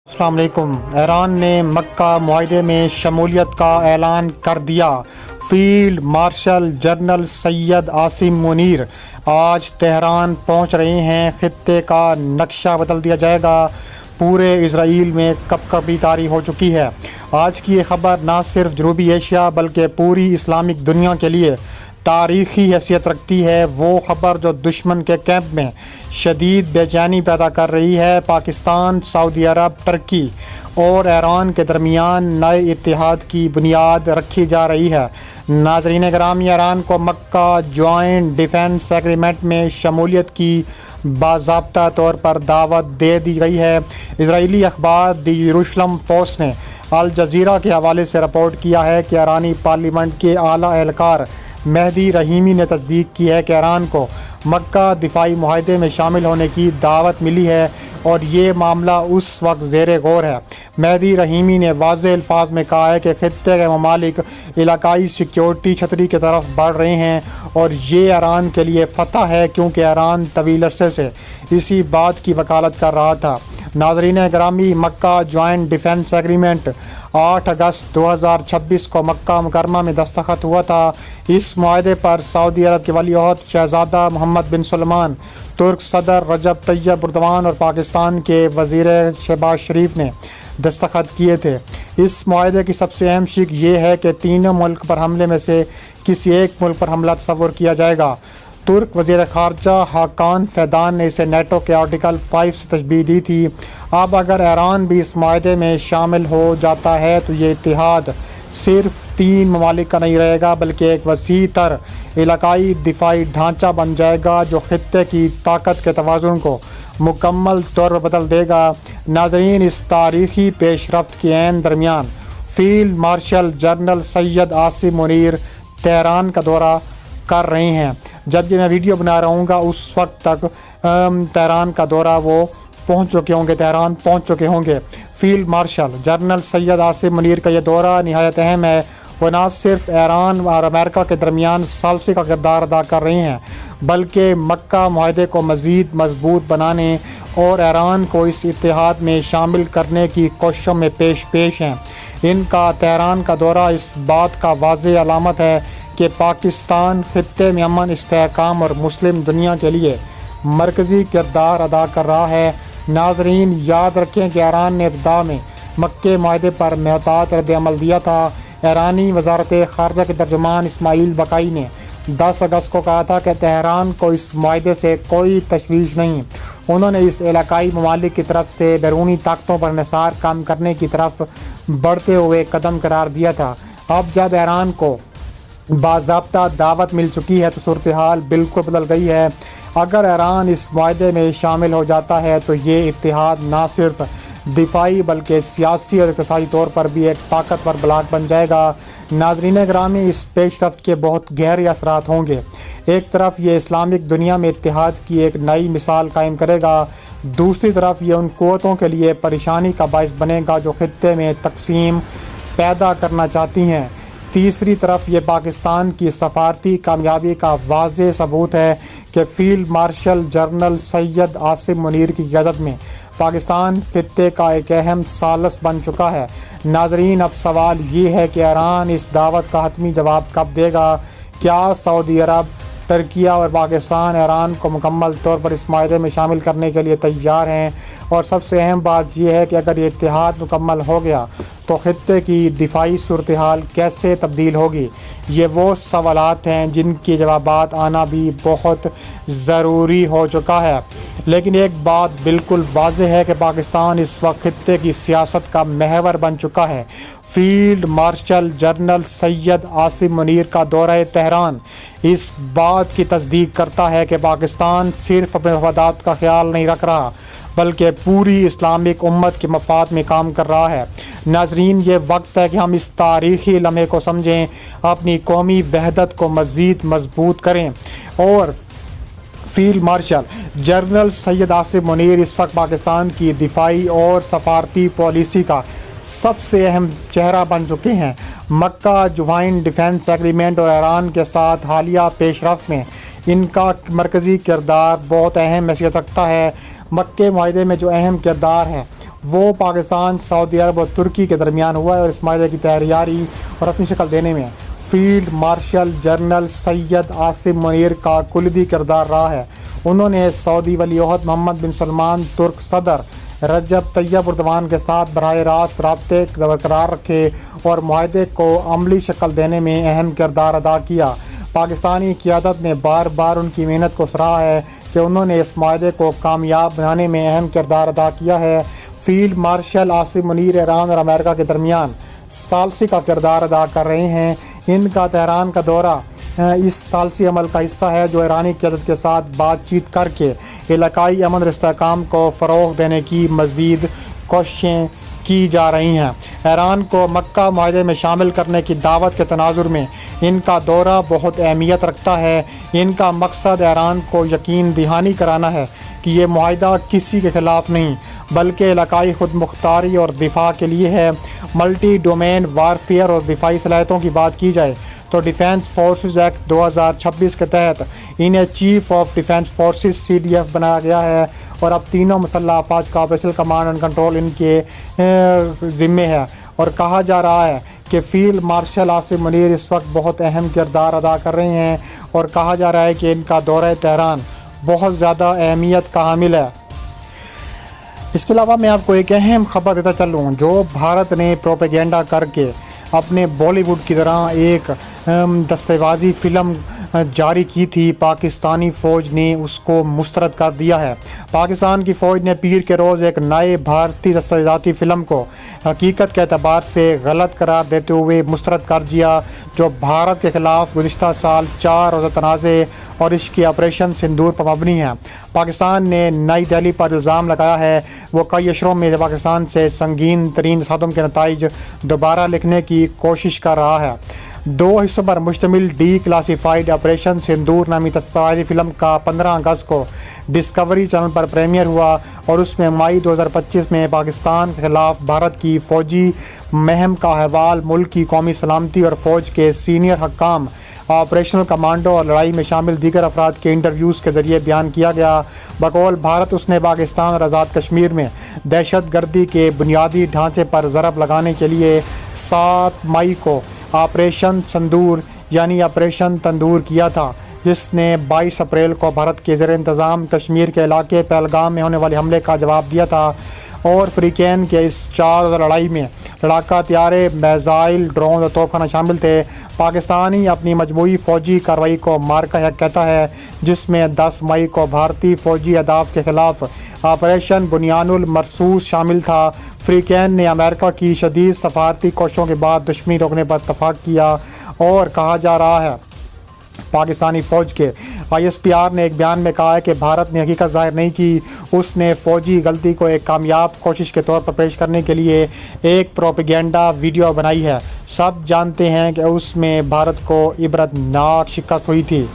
السلام علیکم۔ ایران نے مکہ معاہدے میں شمولیت کا اعلان کر دیا۔ Field marshal general Syed Asim Munir آج تہران پہنچ رہے ہیں۔ خطے کا نقشہ بدل دیا جائے گا۔ پورے اسرائیل میں کپکپی طاری ہو چکی ہے۔ آج کی یہ خبر نہ صرف جنوبی ایشیا بلکہ پوری اسلامک دنیا کے لیے تاریخی حیثیت رکھتی ہے۔ وہ خبر جو دشمن کے کیمپ میں شدید بے چینی پیدا کر رہی ہے۔ پاکستان، سعودی عرب، ترکی اور ایران کے درمیان نئے اتحاد کی بنیاد رکھی جا رہی ہے۔ ناظرین گرامی، ایران کو مکہ جوائنٹ ڈیفنس ایگریمنٹ میں شمولیت کی باضابطہ طور پر دعوت دے دی گئی ہے۔ اسرائیلی اخبار دی یروشلم پوسٹ نے الجزیرہ کے حوالے سے رپورٹ کیا ہے کہ ایرانی پارلیمنٹ کے اعلیٰ اہلکار مہدی رحیمی نے تصدیق کی ہے کہ ایران کو مکہ دفاعی معاہدے میں شامل ہونے کی دعوت ملی ہے اور یہ معاملہ اس وقت زیر غور ہے۔ مہدی رحیمی نے واضح الفاظ میں کہا ہے کہ خطے کے ممالک علاقائی سیکیورٹی چھتری کی طرف بڑھ رہے ہیں اور یہ ایران کے لیے فتح ہے کیونکہ ایران طویل عرصے سے اسی بات کی وکالت کر رہا تھا۔ ناظرین گرامی، مکہ جوائنٹ ڈیفنس ایگریمنٹ 8 اگست 2026 کو مکہ مکرمہ میں دستخط ہوا تھا۔ اس معاہدے پر سعودی عرب کے ولی عہد شہزادہ محمد بن سلمان، ترک صدر رجب طیب اردوان اور پاکستان کے وزیر شہباز شریف نے دستخط کیے تھے۔ اس معاہدے کی سب سے اہم شق یہ ہے کہ تینوں ملک پر حملے میں سے کسی ایک ملک پر حملہ تصور کیا جائے گا۔ ترک وزیر خارجہ حاکان فیدان نے اسے نیٹو کے آرٹیکل 5 سے تشبیہ دی تھی۔ اب اگر ایران بھی اس معاہدے میں شامل ہو جاتا ہے تو یہ اتحاد صرف 3 ممالک کا نہیں رہے گا بلکہ ایک وسیع تر علاقائی دفاعی ڈھانچہ بن جائے گا جو خطے کی طاقت کے توازن کو مکمل طور پر بدل دے گا۔ ناظرین، اس تاریخی پیش رفت کے عین درمیان field marshal general Syed Asim Munir Tehran کا دورہ کر رہے ہیں۔ جب یہ میں ویڈیو بنا رہا ہوں گا اس وقت تک تہران کا دورہ وہ تہران پہنچ چکے ہوں گے۔ Field marshal general Syed Asim Munir کا یہ دورہ نہایت اہم ہے۔ وہ نہ صرف ایران اور امریکہ کے درمیان ثالثی کا کردار ادا کر رہے ہیں بلکہ مکہ معاہدے کو مزید مضبوط بنانے اور ایران کو اس اتحاد میں شامل کرنے کی کوششوں میں پیش ہیں۔ ان کا تہران کا دورہ اس بات کا واضح علامت ہے کہ پاکستان خطے میں امن، استحکام اور مسلم دنیا کے لیے مرکزی کردار ادا کر رہا ہے۔ ناظرین، یاد رکھیں کہ ایران نے ابتدا میں مکہ معاہدے پر محتاط رد عمل دیا تھا۔ ایرانی وزارت خارجہ کے ترجمان اسماعیل بقائی نے 10 اگست کو کہا تھا کہ تہران کو اس معاہدے سے کوئی تشویش نہیں۔ انہوں نے اس علاقائی ممالک کی طرف سے بیرونی طاقتوں پر انحصار کم کرنے کی طرف بڑھتے ہوئے قدم قرار دیا تھا۔ اب جب ایران کو باضابطہ دعوت مل چکی ہے تو صورتحال بالکل بدل گئی ہے۔ اگر ایران اس معاہدے میں شامل ہو جاتا ہے تو یہ اتحاد نہ صرف دفاعی بلکہ سیاسی اور اقتصادی طور پر بھی ایک طاقتور بلاک بن جائے گا۔ ناظرین گرامی، اس پیش رفت کے بہت گہرے اثرات ہوں گے۔ ایک طرف یہ اسلامک دنیا میں اتحاد کی ایک نئی مثال قائم کرے گا، دوسری طرف یہ ان قوتوں کے لیے پریشانی کا باعث بنے گا جو خطے میں تقسیم پیدا کرنا چاہتی ہیں۔ تیسری طرف یہ پاکستان کی سفارتی کامیابی کا واضح ثبوت ہے کہ field marshal general Syed Asim Munir کی قیادت میں پاکستان خطے کا ایک اہم ثالث بن چکا ہے۔ ناظرین، اب سوال یہ ہے کہ ایران اس دعوت کا حتمی جواب کب دے گا؟ کیا سعودی عرب، ترکی اور پاکستان ایران کو مکمل طور پر اس معاہدے میں شامل کرنے کے لیے تیار ہیں؟ اور سب سے اہم بات یہ ہے کہ اگر یہ اتحاد مکمل ہو گیا تو خطے کی دفاعی صورتحال کیسے تبدیل ہوگی؟ یہ وہ سوالات ہیں جن کے جوابات آنا بھی بہت ضروری ہو چکا ہے۔ لیکن ایک بات بالکل واضح ہے کہ پاکستان اس وقت خطے کی سیاست کا محور بن چکا ہے۔ Field marshal general Syed Asim Munir کا دورہ تہران اس بات کی تصدیق کرتا ہے کہ پاکستان صرف اپنے مفادات کا خیال نہیں رکھ رہا بلکہ پوری اسلامک امت کے مفاد میں کام کر رہا ہے۔ ناظرین، یہ وقت ہے کہ ہم اس تاریخی لمحے کو سمجھیں، اپنی قومی وحدت کو مزید مضبوط کریں اور field marshal general Syed Asim Munir اس وقت پاکستان کی دفاعی اور سفارتی پالیسی کا سب سے اہم چہرہ بن چکے ہیں۔ مکہ جوائنٹ ڈیفنس ایگریمنٹ اور ایران کے ساتھ حالیہ پیش رفت میں ان کا مرکزی کردار بہت اہم حیثیت رکھتا ہے۔ مکہ معاہدے میں جو اہم کردار ہے وہ پاکستان، سعودی عرب اور ترکی کے درمیان ہوا ہے اور اس معاہدے کی تیاری اور اپنی شکل دینے میں field marshal general Syed Asim Munir کا کلیدی کردار رہا ہے۔ انہوں نے سعودی ولی عہد محمد بن سلمان، ترک صدر رجب طیب اردوان کے ساتھ براہ راست رابطے برقرار رکھے اور معاہدے کو عملی شکل دینے میں اہم کردار ادا کیا۔ پاکستانی قیادت نے بار بار ان کی محنت کو سراہا ہے کہ انہوں نے اس معاہدے کو کامیاب بنانے میں اہم کردار ادا کیا ہے۔ فیلڈ مارشل عاصم منیر ایران اور امریکہ کے درمیان ثالثی کا کردار ادا کر رہے ہیں۔ ان کا تہران کا دورہ اس ثالثی عمل کا حصہ ہے جو ایرانی قیادت کے ساتھ بات چیت کر کے علاقائی امن اور استحکام کو فروغ دینے کی مزید کوششیں کی جا رہی ہیں۔ ایران کو مکہ معاہدے میں شامل کرنے کی دعوت کے تناظر میں ان کا دورہ بہت اہمیت رکھتا ہے۔ ان کا مقصد ایران کو یقین دہانی کرانا ہے کہ یہ معاہدہ کسی کے خلاف نہیں بلکہ علاقائی خود مختاری اور دفاع کے لیے ہے۔ ملٹی ڈومین وارفیئر اور دفاعی صلاحیتوں کی بات کی جائے تو ڈیفینس فورسز ایکٹ 2026 کے تحت انہیں chief of defence forces CDF بنایا گیا ہے اور اب تینوں مسلح افواج کا آپریشنل کمانڈ اینڈ کنٹرول ان کے ذمے ہے، اور کہا جا رہا ہے کہ فیلڈ مارشل عاصم منیر اس وقت بہت اہم کردار ادا کر رہے ہیں اور کہا جا رہا ہے کہ ان کا دورہ تہران بہت زیادہ اہمیت کا حامل ہے۔ اس کے علاوہ میں آپ کو ایک اہم خبر دیتا چلوں، جو بھارت نے پروپیگنڈا کر کے اپنے بالی ووڈ کی طرح ایک دستاویزی فلم جاری کی تھی، پاکستانی فوج نے اس کو مسترد کر دیا ہے۔ پاکستان کی فوج نے پیر کے روز ایک نئے بھارتی دستاویزاتی فلم کو حقیقت کے اعتبار سے غلط قرار دیتے ہوئے مسترد کر دیا، جو بھارت کے خلاف گزشتہ سال 4 روزہ تنازع اور اس کے آپریشن سندور پر مبنی ہے۔ پاکستان نے نئی دہلی پر الزام لگایا ہے وہ کئی اشروں میں پاکستان سے سنگین ترین تصادم کے نتائج دوبارہ لکھنے کی کوشش کر رہا ہے۔ 2 حصوں پر مشتمل ڈی کلاسیفائیڈ آپریشن سندور نامی دستاویزی فلم کا 15 اگست کو ڈسکوری چینل پر پریمیئر ہوا اور اس میں مئی 2025 میں پاکستان کے خلاف بھارت کی فوجی مہم کا احوال، ملک کی قومی سلامتی اور فوج کے سینئر حکام، آپریشنل کمانڈو اور لڑائی میں شامل دیگر افراد کے انٹرویوز کے ذریعے بیان کیا گیا۔ بقول بھارت اس نے پاکستان اور آزاد کشمیر میں دہشت گردی کے بنیادی ڈھانچے پر ضرب لگانے کے لیے 7 مئی کو آپریشن سندور یعنی آپریشن تندور کیا تھا، جس نے 22 اپریل کو بھارت کے زیر انتظام کشمیر کے علاقے پہلگام میں ہونے والے حملے کا جواب دیا تھا، اور فریقین کے اس 4 روزہ لڑائی میں لڑاکا طیارے، میزائل، ڈرون اور توپ خانہ شامل تھے۔ پاکستانی اپنی مجموعی فوجی کارروائی کو مارکہ حق کہتا ہے، جس میں 10 مئی کو بھارتی فوجی اہداف کے خلاف آپریشن بنیان المرصوص شامل تھا۔ فریقین نے امریکہ کی شدید سفارتی کوششوں کے بعد دشمنی روکنے پر اتفاق کیا، اور کہا جا رہا ہے پاکستانی فوج کے ISPR نے ایک بیان میں کہا ہے کہ بھارت نے حقیقت ظاہر نہیں کی، اس نے فوجی غلطی کو ایک کامیاب کوشش کے طور پر پیش کرنے کے لیے ایک پروپیگنڈا ویڈیو بنائی ہے۔ سب جانتے ہیں کہ اس میں بھارت کو عبرتناک شکست ہوئی تھی۔